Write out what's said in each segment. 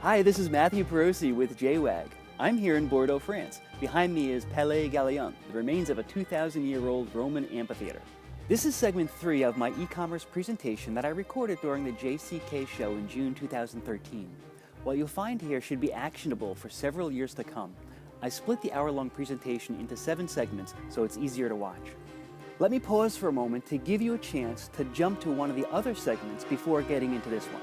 Hi, this is Matthew Perosi with JWAG. I'm here in Bordeaux, France. Behind me is Palais Gallion, the remains of a 2,000-year-old Roman amphitheater. This is segment 3 of my e-commerce presentation that I recorded during the JCK show in June 2013. What you'll find here should be actionable for several years to come. I split the hour-long presentation into 7 segments so it's easier to watch. Let me pause for a moment to give you a chance to jump to one of the other segments before getting into this one.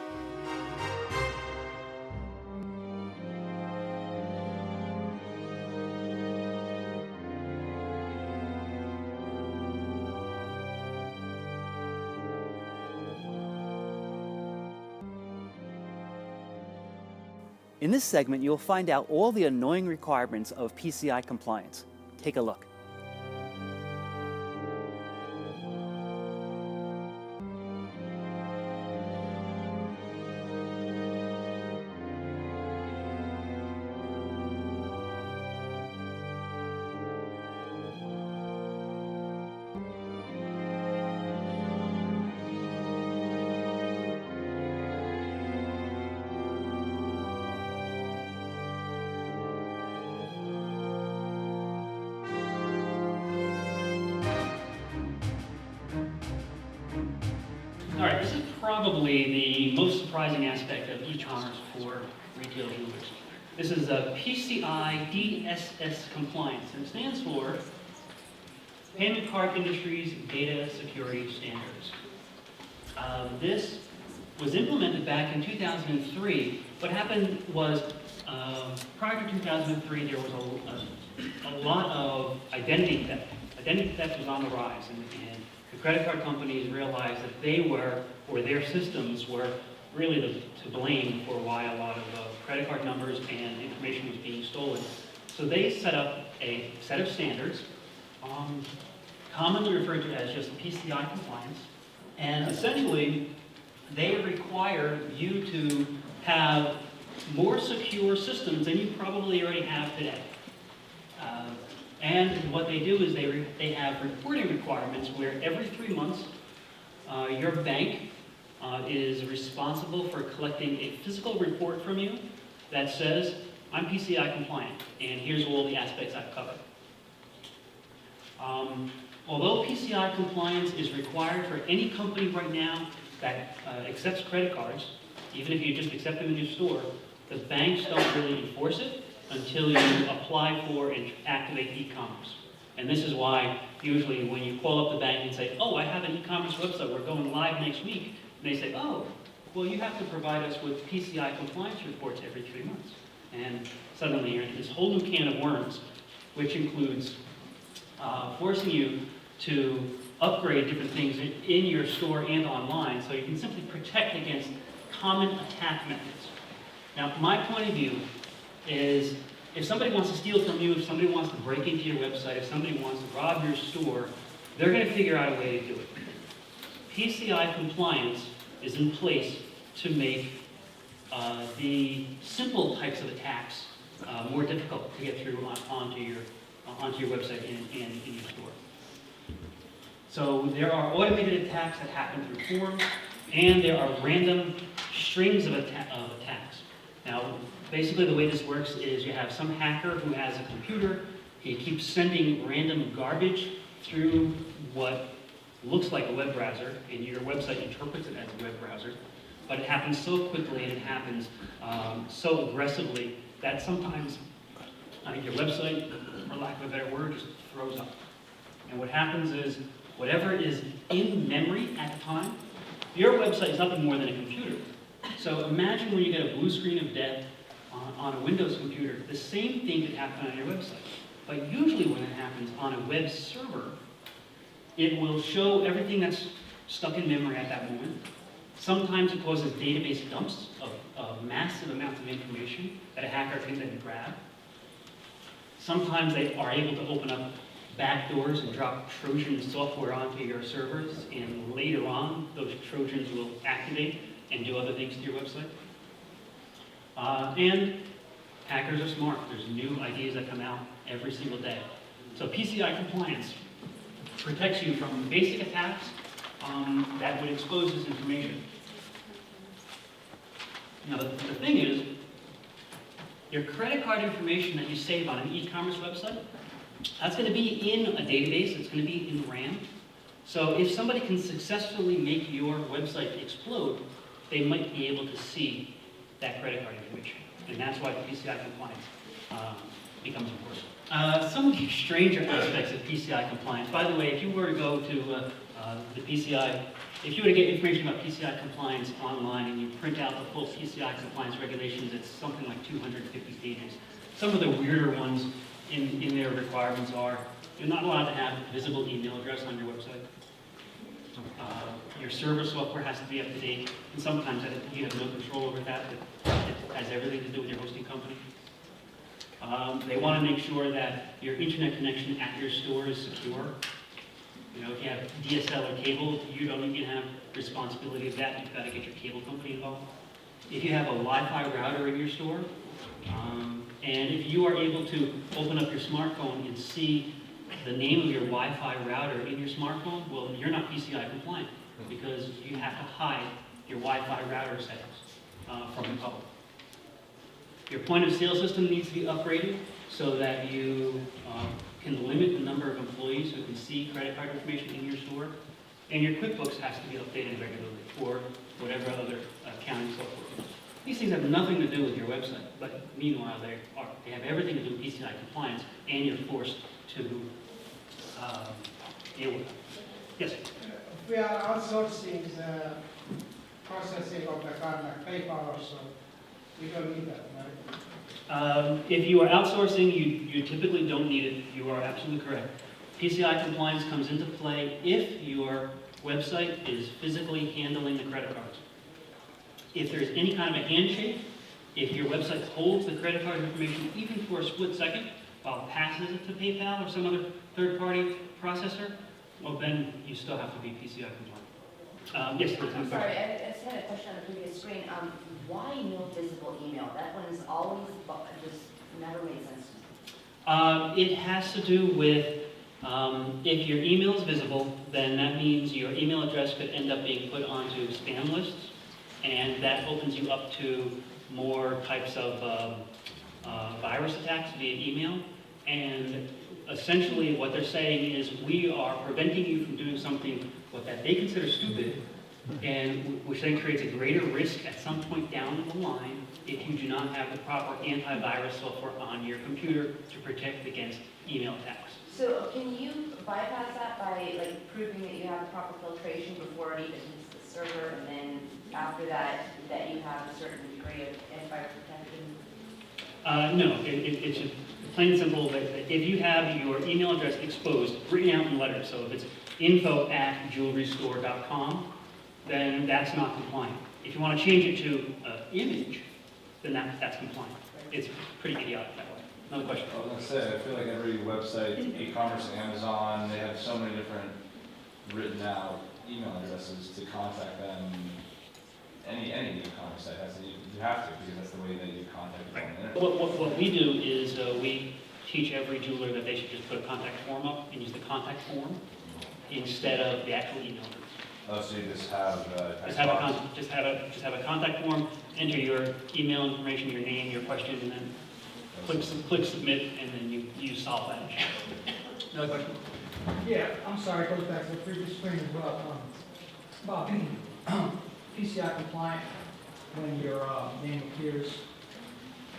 In this segment, you'll find out all the annoying requirements of PCI compliance. Take a look. All right, this is probably the most surprising aspect of e-commerce for retail jewelers. This is a PCI-DSS Compliance, and it stands for Payment Card Industries Data Security Standards. This was implemented back in 2003. What happened was, prior to 2003, there was a lot of identity theft. Identity theft was on the rise, and the credit card companies realized that they were, or their systems were, really to blame for why a lot of credit card numbers and information was being stolen. So they set up a set of standards, commonly referred to as just PCI compliance, and essentially they require you to have more secure systems than you probably already have today. And what they do is they have reporting requirements where every 3 months your bank is responsible for collecting a physical report from you that says, I'm PCI compliant, and here's all the aspects I've covered. Although PCI compliance is required for any company right now that accepts credit cards, even if you just accept them in your store, the banks don't really enforce it until you apply for and activate e-commerce. And this is why usually when you call up the bank and say, oh, I have an e-commerce website, we're going live next week, and they say, oh, well, you have to provide us with PCI compliance reports every 3 months. And suddenly you're in this whole new can of worms, which includes forcing you to upgrade different things in your store and online so you can simply protect against common attack methods. Now, my point of view is if somebody wants to steal from you, if somebody wants to break into your website, if somebody wants to rob your store, they're going to figure out a way to do it. PCI compliance is in place to make the simple types of attacks more difficult to get through onto your website and in your store. So there are automated attacks that happen through forms, and there are random strings of attacks. Now, basically the way this works is you have some hacker who has a computer. He keeps sending random garbage through what looks like a web browser, and your website interprets it as a web browser. But it happens so quickly and it happens so aggressively that sometimes your website, for lack of a better word, just throws up. And what happens is whatever is in memory at the time, your website is nothing more than a computer. So imagine when you get a blue screen of death on a Windows computer, the same thing could happen on your website. But usually when it happens on a web server, it will show everything that's stuck in memory at that moment. Sometimes it causes database dumps of massive amounts of information that a hacker can then grab. Sometimes they are able to open up backdoors and drop Trojan software onto your servers, and later on, those Trojans will activate and do other things to your website. And hackers are smart. There's new ideas that come out every single day. So PCI compliance protects you from basic attacks that would expose this information. Now, the thing is, Your credit card information that you save on an e-commerce website, that's going to be in a database. It's going to be in RAM. So if somebody can successfully make your website explode, they might be able to see that credit card information. And that's why PCI compliance becomes important. Some of the stranger aspects of PCI compliance. By the way, if you were to go to the PCI, if you were to get information about PCI compliance online and you print out the full PCI compliance regulations, it's something like 250 pages. Some of the weirder ones in their requirements are, you're not allowed to have a visible email address on your website. Your server software has to be up to date, and sometimes you have no control over that. It has everything to do with your hosting company. They want to make sure that your internet connection at your store is secure. You know, if you have DSL or cable, you don't even have responsibility of that. You've got to get your cable company involved. If you have a Wi-Fi router in your store, and if you are able to open up your smartphone and see the name of your Wi-Fi router in your smartphone, well, you're not PCI compliant because you have to hide your Wi-Fi router settings from the public. Your point of sale system needs to be upgraded so that you can limit the number of employees who can see credit card information in your store. And your QuickBooks has to be updated regularly or whatever other accounting software. These things have nothing to do with your website, but meanwhile they have everything to do with PCI compliance, and you're forced to deal with them. Yes? We are outsourcing the processing of the card like PayPal or so. We don't need that, right? If you are outsourcing, you typically don't need it. You are absolutely correct. PCI compliance comes into play if your website is physically handling the credit cards. If there's any kind of a handshake, if your website holds the credit card information even for a split second while it passes it to PayPal or some other third-party processor, well, then you still have to be PCI compliant. Yes, please. I'm sorry, I just had a question on the previous screen. Why no visible email? That one is always just never made sense to me. It has to do with if your email is visible, then that means your email address could end up being put onto spam lists, and that opens you up to more types of virus attacks via email. And essentially what they're saying is we are preventing you from doing something that they consider stupid, and which then creates a greater risk at some point down the line if you do not have the proper antivirus software on your computer to protect against email attacks. So can you bypass that by proving that you have the proper filtration before it even hits the server, and then after that you have a certain degree of antivirus protection? No, it's just plain and simple that if you have your email address exposed, written out in letters, so if it's info@jewelrystore.com, then that's not compliant. If you want to change it to image, then that's compliant. It's pretty idiotic that way. Another question. I was going to say, I feel like every website, Ecommerce, Amazon, they have so many different written out email addresses to contact them. Any e-commerce site has to, you have to, because that's the way that you contact them on the internet. What we do is we teach every jeweler that they should just put a contact form up and use the contact form instead of the actual email address. Oh, so you just have Just have a contact form, enter your email information, your name, your question, and then click submit, and then you solve that issue. Another question? Yeah, I'm sorry, it goes back to the previous screen as well. About being PCI compliant when your name appears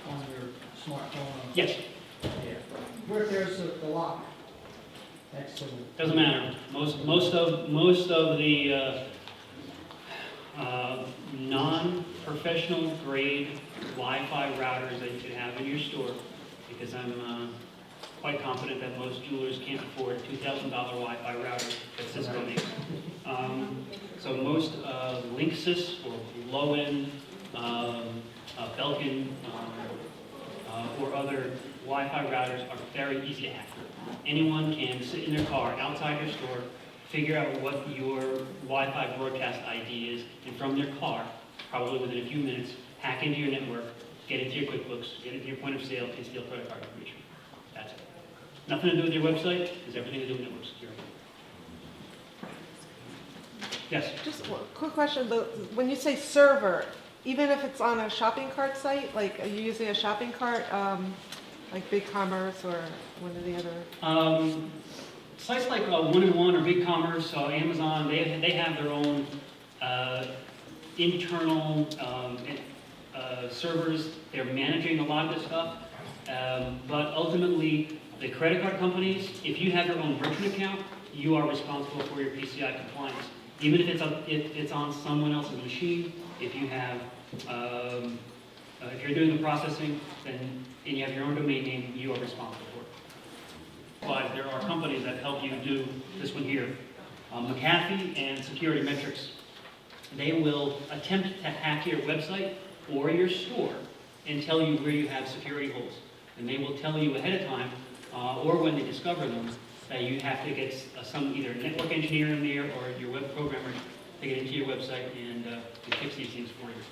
on your smartphone. Yes. Yeah. Where there's the lock next to it. Doesn't matter. Most of the non-professional grade Wi-Fi routers that you can have in your store, because I'm quite confident that most jewelers can't afford a $2,000 Wi-Fi router that Cisco makes. So most Linksys or low-end Belkin or other Wi-Fi routers are very easy to hack. Anyone can sit in their car outside your store, figure out what your Wi-Fi broadcast ID is, and from their car, probably within a few minutes, hack into your network, get into your QuickBooks, get into your point of sale, and steal credit card information. That's it. Nothing to do with your website, it's everything to do with network security. Yes? Just a quick question. When you say server, Even if it's on a shopping cart site, like are you using a shopping cart, like BigCommerce or one of the other? Sites like One-in-One or BigCommerce, Amazon, they have their own internal servers. They're managing a lot of this stuff. But ultimately, the credit card companies, if you have your own merchant account, you are responsible for your PCI compliance. Even if it's on someone else's machine, if you have, if you're doing the processing, and you have your own domain name, you are responsible for it. But there are companies that help you do this one here. McAfee and Security Metrics, they will attempt to hack your website or your store and tell you where you have security holes. And they will tell you ahead of time, or when they discover them, that you have to get some either network engineer in there or your web programmer to get into your website and fix these things for you.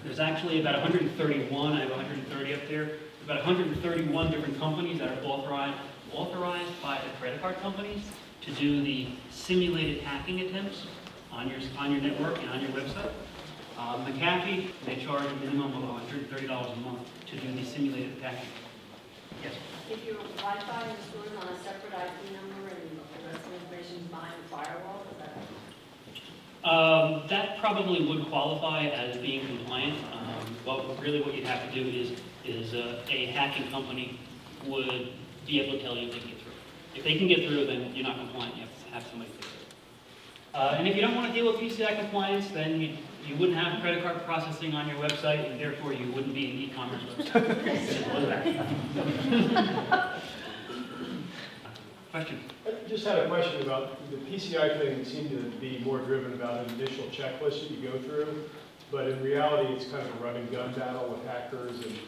There's actually about 131, I have 130 up there, about 131 different companies that are authorized by the credit card companies to do the simulated hacking attempts on your network and on your website. McAfee, they charge a minimum of $130 a month to do the simulated hacking. Yes? If your Wi-Fi is stored on a separate IP number and the rest of the information is behind the firewall, is that? That probably would qualify as being compliant. What you'd have to do is a hacking company would be able to tell you if they can get through. If they can get through, then you're not compliant. You have to have somebody fix it. And if you don't want to deal with PCI compliance, then you wouldn't have credit card processing on your website, and therefore you wouldn't be an e-commerce website. Simple as that. Question? I just had a question about the PCI thing. Seemed to be more driven about an initial checklist that you go through, but in reality it's kind of a run and gun battle with hackers. And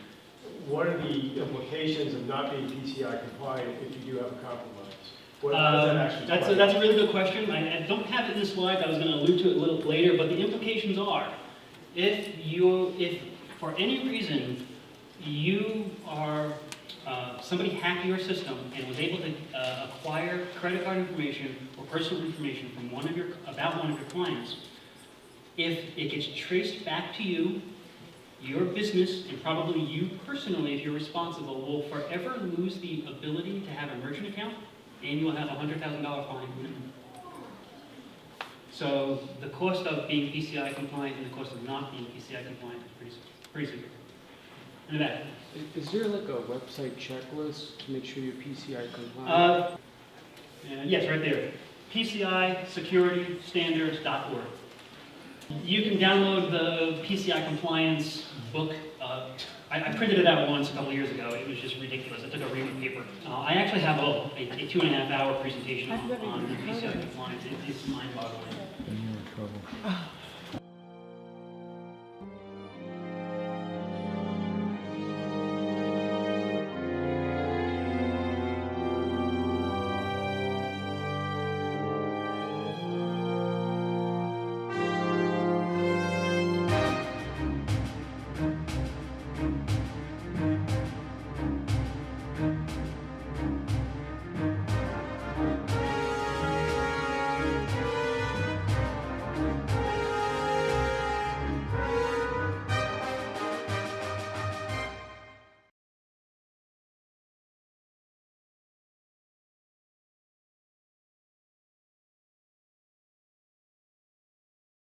what are the implications of not being PCI compliant if you do have a compromise? What does that actually That's a really good question. I don't have it in this slide. I was going to allude to it a little later, but the implications are, if for any reason you are somebody hacked your system and was able to acquire credit card information or personal information from about one of your clients, if it gets traced back to you, your business, and probably you personally, if you're responsible, will forever lose the ability to have a merchant account, and you will have a $100,000 fine. So the cost of being PCI compliant and the cost of not being PCI compliant is pretty severe. In the back. Is there like a website checklist to make sure you're PCI compliant? Yes, right there. PCISecurityStandards.org. You can download the PCI compliance book. I printed it out once a couple of years ago. It was just ridiculous. I took a ream of paper. I actually have a 2.5-hour presentation on the PCI compliance. It's mind-boggling.